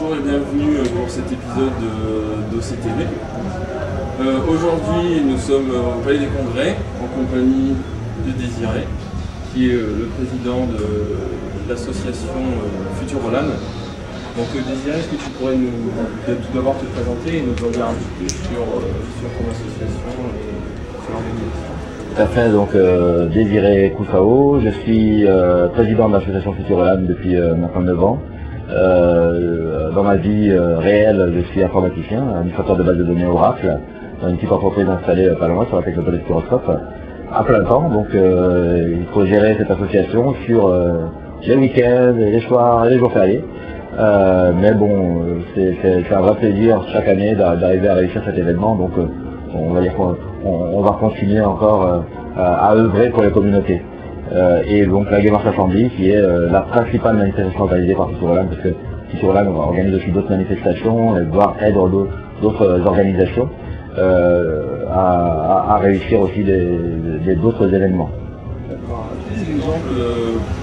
bonjour et bienvenue pour cet épisode d'OCTV. Aujourd'hui, nous sommes au Palais des Congrès en compagnie de Désiré, qui est le président de l'association Futuroland. Donc Désiré, est-ce que tu pourrais tout d'abord te présenter et nous en dire un petit peu sur ton association et sur l'organisation? Tout à fait, donc Désiré Koufao, je suis président de l'association Futuroland depuis maintenant 9 ans. Dans ma vie réelle, je suis informaticien, administrateur de base de données Oracle, dans une petite entreprise installée pas loin sur la technologie Futuroscope, à plein temps. Donc il faut gérer cette association sur les week-ends, les soirs et les jours fériés. Mais bon, c'est un vrai plaisir chaque année d'arriver à réussir cet événement. Donc on va dire qu'on va continuer encore à œuvrer pour les communautés. Et donc la Gamers Assembly qui est la principale manifestation organisée par Futuroland, parce que Futuroland organise aussi d'autres manifestations, voire aide d'autres organisations à réussir aussi d'autres événements. D'accord. As-tu des exemples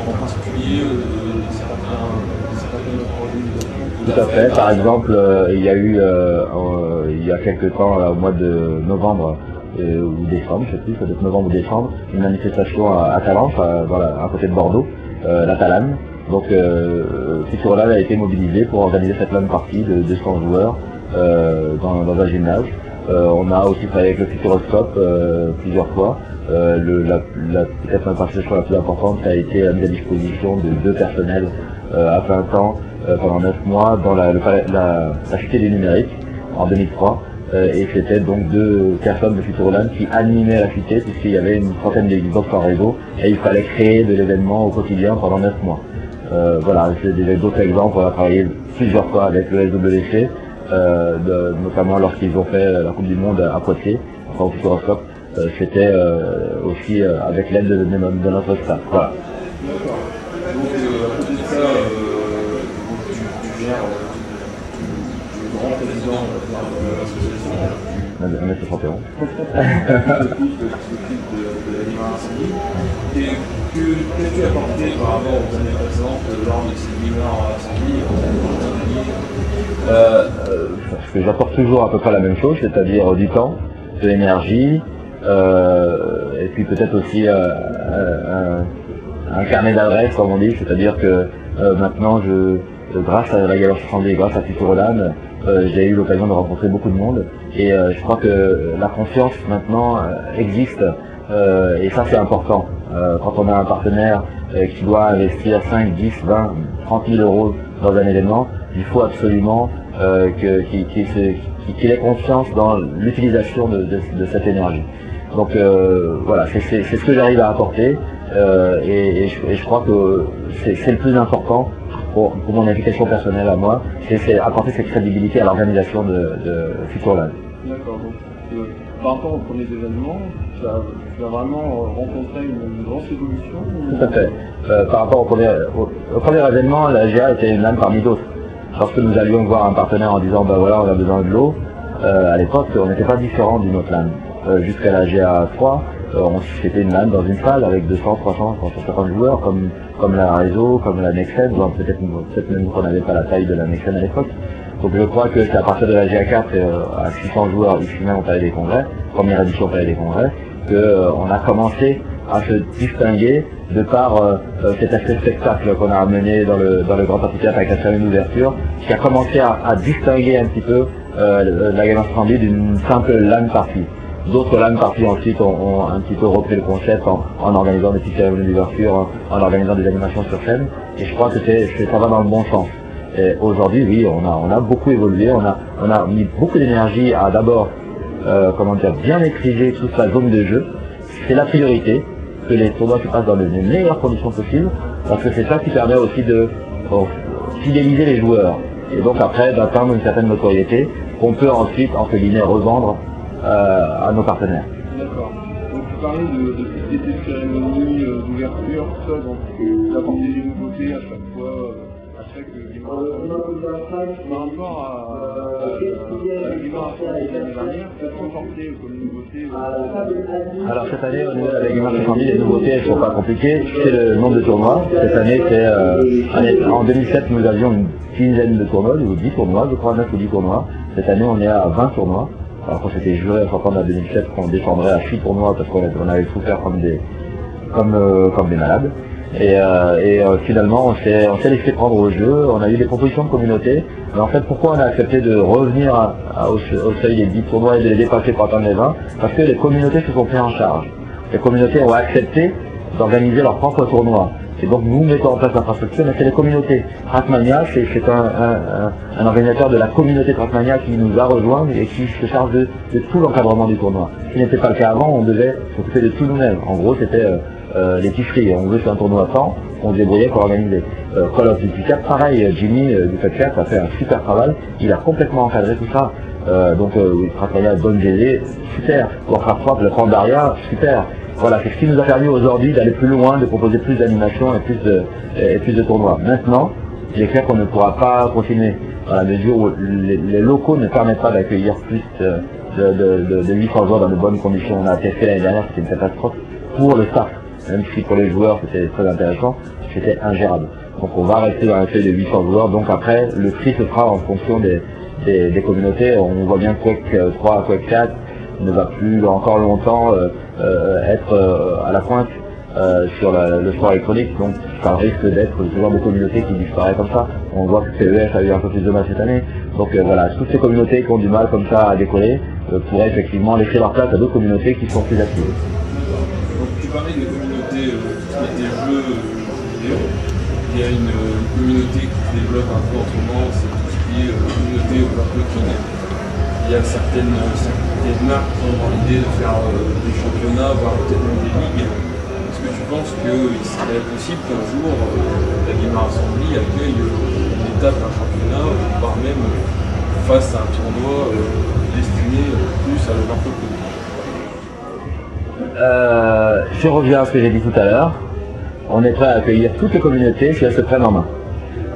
en particulier de certaines organisations? Tout à fait. Par exemple, il y a eu il y a quelques temps, au mois de novembre ou décembre, je ne sais plus, peut-être novembre ou décembre, une manifestation à Talence, à côté de Bordeaux, la Talane. Donc Futuroland a été mobilisé pour organiser cette LAN party de 200 joueurs dans un gymnase. On a aussi travaillé avec le Futuroscope plusieurs fois. Peut-être la participation la plus importante, ça a été la mise à disposition de 2 personnels à plein temps pendant 9 mois dans la Cité du Numérique en 2003. Et c'était donc 2 personnes de Futuroland qui animaient la cité, puisqu'il y avait une trentaine d'Xbox en réseau et il fallait créer de l'événement au quotidien pendant 9 mois. Voilà, c'est d'autres exemples. On a travaillé plusieurs fois avec le SWC, notamment lorsqu'ils ont fait la Coupe du Monde à Poitiers, enfin au Futuroscope. C'était aussi avec l'aide de notre staff. Voilà. D'accord. Donc à côté de ça, tu gères, tu es grand président de l'association. 1m71. de la Gamers Assembly. Et qu'as-tu apporté par rapport aux années précédentes lors de ces Gamers Assembly Parce que j'apporte toujours à peu près la même chose, c'est-à-dire du temps, de l'énergie, et puis peut-être aussi un carnet d'adresses, comme on dit, c'est-à-dire que maintenant, grâce à la Gamers Assembly, grâce à Futuroland, j'ai eu l'occasion de rencontrer beaucoup de monde, et je crois que la confiance maintenant existe, et ça c'est important. Quand on a un partenaire qui doit investir 5, 10, 20, 30 000 euros dans un événement, il faut absolument qu'il ait confiance dans l'utilisation de cette énergie. Donc voilà, c'est ce que j'arrive à apporter, et je crois que c'est le plus important pour mon implication personnelle à moi, c'est apporter cette crédibilité à l'organisation de Futuroland. D'accord, donc par rapport au premier événement, tu as vraiment rencontré une grosse évolution? Tout à fait. Par rapport au premier événement, la GA était une LAN parmi d'autres. Lorsque nous allions voir un partenaire en disant ben voilà, on a besoin de l'eau, à l'époque on n'était pas différent d'une autre LAN. Jusqu'à la GA3, c'était une LAN dans une salle avec 200, 300, 350 joueurs, comme la réseau, comme la Nexen, peut-être même qu'on n'avait pas la taille de la Nexen à l'époque. Donc je crois que c'est à partir de la GA4 à 600 joueurs ici même au Palais des Congrès, première édition au Palais des Congrès, qu'on a commencé à se distinguer de par cet aspect spectacle qu'on a amené dans le grand amphithéâtre avec la cérémonie d'ouverture, qui a commencé à distinguer un petit peu la Gamers Assembly d'une simple LAN party. D'autres LAN parties ensuite ont un petit peu repris le concept en organisant des petites cérémonies d'ouverture, en organisant des animations sur scène, et je crois que ça va dans le bon sens. Aujourd'hui, oui, on a beaucoup évolué, on a mis beaucoup d'énergie à d'abord, bien maîtriser toute la zone de jeu. C'est la priorité, que les tournois se passent dans les meilleures conditions possibles, parce que c'est ça qui permet aussi de fidéliser les joueurs, et donc après d'atteindre une certaine notoriété qu'on peut ensuite, entre guillemets, revendre à nos partenaires. D'accord. Donc tu parlais de ces cérémonies d'ouverture, tout ça, donc tu as apporté des nouveautés à chaque fois, à chaque Par rapport à l'argument l'année dernière, quelles sont portées comme nouveautés? Alors cette année, au niveau de la Guimard 70, les nouveautés elles ne sont pas compliquées, c'est le nombre de tournois. Cette année, c'est en 2007, nous avions une quinzaine de tournois, ou 10 tournois, je crois 9 ou 10 tournois. Cette année, on est à 20 tournois. Alors qu'on s'était juré à s'entendre à 2007 qu'on descendrait à 6 tournois parce qu'on avait souffert comme des malades. Et finalement, on s'est laissé prendre au jeu, on a eu des propositions de communauté. Mais en fait, pourquoi on a accepté de revenir au seuil des 10 tournois et de les dépasser pour atteindre les 20? Parce que les communautés se sont prises en charge. Les communautés ont accepté d'organiser leur propre tournoi. Et donc nous mettons en place l'infrastructure, mais c'est les communautés. Trackmania, c'est un organisateur de la communauté Trackmania qui nous a rejoints et qui se charge de tout l'encadrement du tournoi. Ce qui n'était pas le cas avant, on devait s'occuper de tout nous-mêmes. En gros, c'était les ticheries. On veut faire un tournoi à temps, on se débrouillait pour organiser. Call of Duty 4, pareil, Jimmy du Fat 4 a fait un super travail, il a complètement encadré tout ça. Trackmania, bonne GD, super. Warcraft 3, le Pandaria, super. Voilà, c'est ce qui nous a permis aujourd'hui d'aller plus loin, de proposer plus d'animations et plus de tournois. Maintenant, il est clair qu'on ne pourra pas continuer dans la mesure où les locaux ne permettent pas d'accueillir plus de 800 joueurs dans de bonnes conditions. On a testé l'année dernière, c'était une catastrophe pour le staff. Même si pour les joueurs c'était très intéressant, c'était ingérable. Donc on va rester dans l'accueil de 800 joueurs, donc après le prix se fera en fonction des communautés. On voit bien que Quake 3, Quake 4 ne va plus encore longtemps être à la pointe sur le sport électronique, donc ça risque d'être ce genre de communauté qui disparaît comme ça. On voit que CES a eu un peu plus de mal cette année, donc voilà, toutes ces communautés qui ont du mal comme ça à décoller pourraient effectivement laisser leur place à d'autres communautés qui sont plus actives. Donc tu parlais de communautés qui mettent des jeux vidéo. Il y a une communauté qui se développe un peu en ce moment, c'est tout ce qui est communauté overclocking. Il y a certaines marques qui ont l'idée de faire des championnats, voire peut-être même des ligues. Est-ce que tu penses qu'il serait possible qu'un jour la Guimard Assembly accueille une étape, un championnat, voire même fasse un tournoi destiné plus à l'overclocking? Je reviens à ce que j'ai dit tout à l'heure. On est prêt à accueillir toutes les communautés si elles se prennent en main.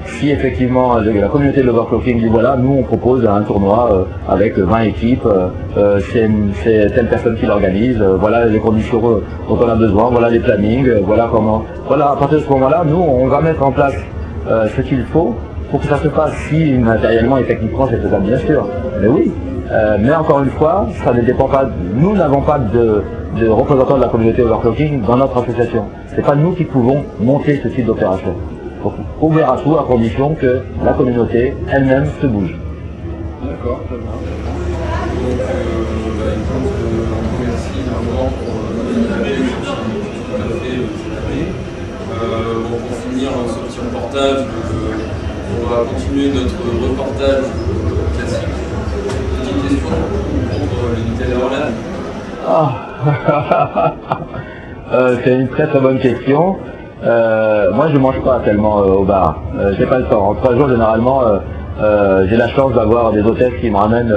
Si effectivement la communauté de l'overclocking dit voilà, nous on propose un tournoi avec 20 équipes, c'est telle personne qui l'organise, voilà les conditions dont on a besoin, voilà les plannings, voilà comment. Voilà, à partir de ce moment-là, nous on va mettre en place ce qu'il faut pour que ça se passe. Si matériellement et techniquement c'est faisable, bien sûr. Mais oui. Mais encore une fois, ça ne dépend pas. Nous n'avons pas de représentants de la communauté overclocking dans notre association. C'est pas nous qui pouvons monter ce type d'opération. Donc ouvert à tout à condition que la communauté elle-même se bouge. D'accord, très bien. Donc merci vraiment pour ce qu'on a fait cette année. Pour finir ce petit reportage, on va continuer notre reportage classique. Petite question pour le Nutella Roland. C'est une très très bonne question. Moi je mange pas tellement au bar, j'ai pas le temps. En 3 jours généralement j'ai la chance d'avoir des hôtesses qui me ramènent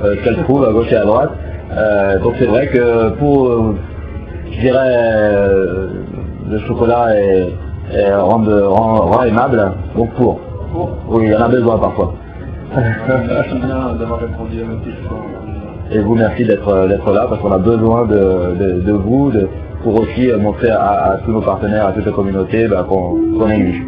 ce qu'elles trouvent à gauche et à droite. Donc c'est vrai que pour je dirais le chocolat rend aimable, donc pour. Oui, il y en a besoin parfois. Merci bien d'avoir répondu à ma question. Et vous merci d'être là parce qu'on a besoin de vous pour aussi montrer à tous nos partenaires, à toute la communauté qu'on existe.